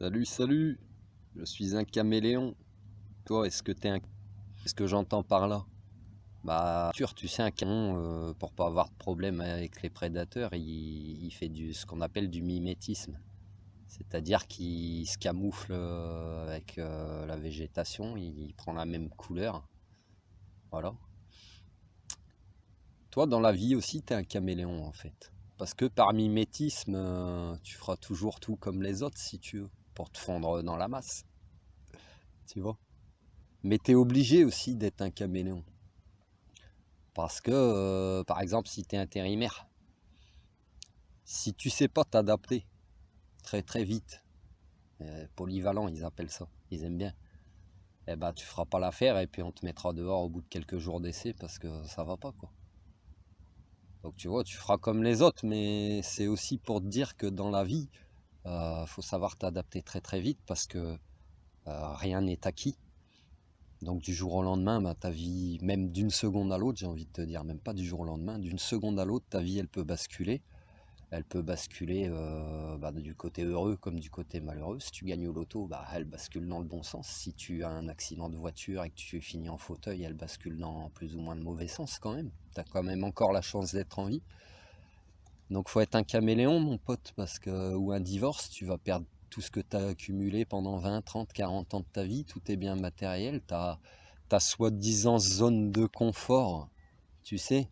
Salut, salut, je suis un caméléon. Toi, est-ce que t'es un... Qu'est-ce que j'entends par là? Bah, sûr, tu sais, un caméléon, pour pas avoir de problème avec les prédateurs, il fait ce qu'on appelle du mimétisme. C'est-à-dire qu'il se camoufle avec la végétation, il prend la même couleur. Voilà. Toi, dans la vie aussi, t'es un caméléon, en fait. Parce que par mimétisme, tu feras toujours tout comme les autres, si tu veux, pour te fondre dans la masse. Tu vois? Mais tu es obligé aussi d'être un caméléon. Parce que, par exemple, si tu es intérimaire, si tu sais pas t'adapter très très vite, polyvalent ils appellent ça, ils aiment bien, eh ben tu feras pas l'affaire et puis on te mettra dehors au bout de quelques jours d'essai parce que ça va pas quoi. Donc tu vois, tu feras comme les autres, mais c'est aussi pour te dire que dans la vie, faut savoir t'adapter très très vite parce que rien n'est acquis. Donc du jour au lendemain, bah, ta vie, même d'une seconde à l'autre, j'ai envie de te dire, même pas du jour au lendemain, d'une seconde à l'autre, ta vie, elle peut basculer. Elle peut basculer bah, du côté heureux comme du côté malheureux. Si tu gagnes au loto, bah, elle bascule dans le bon sens. Si tu as un accident de voiture et que tu finis en fauteuil, elle bascule dans plus ou moins le mauvais sens quand même. Tu as quand même encore la chance d'être en vie. Donc faut être un caméléon, mon pote, parce que, ou un divorce, tu vas perdre tout ce que tu as accumulé pendant 20, 30, 40 ans de ta vie, tout est bien matériel, ta soi-disant zone de confort, tu sais,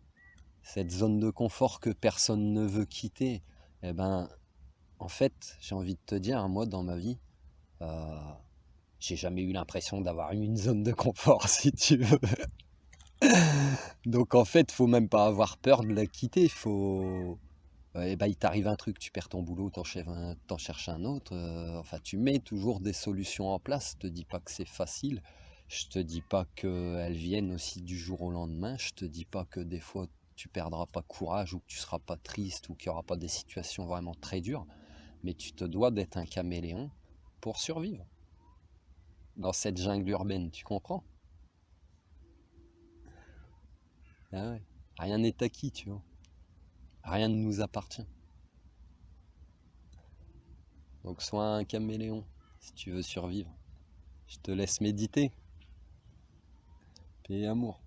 cette zone de confort que personne ne veut quitter, eh ben, en fait, j'ai envie de te dire, moi, dans ma vie, euh, j'ai jamais eu l'impression d'avoir eu une zone de confort, si tu veux. Donc, en fait, faut même pas avoir peur de la quitter. Faut, eh ben, il t'arrive un truc, tu perds ton boulot, t'en cherches un autre. Enfin, tu mets toujours des solutions en place. Je te dis pas que c'est facile. Je te dis pas qu'elles viennent aussi du jour au lendemain. Je te dis pas que des fois tu perdras pas courage ou que tu seras pas triste ou qu'il y aura pas des situations vraiment très dures. Mais tu te dois d'être un caméléon pour survivre dans cette jungle urbaine. Tu comprends? Ah ouais. Rien n'est acquis, tu vois. Rien ne nous appartient. Donc sois un caméléon si tu veux survivre. Je te laisse méditer. Paix et amour.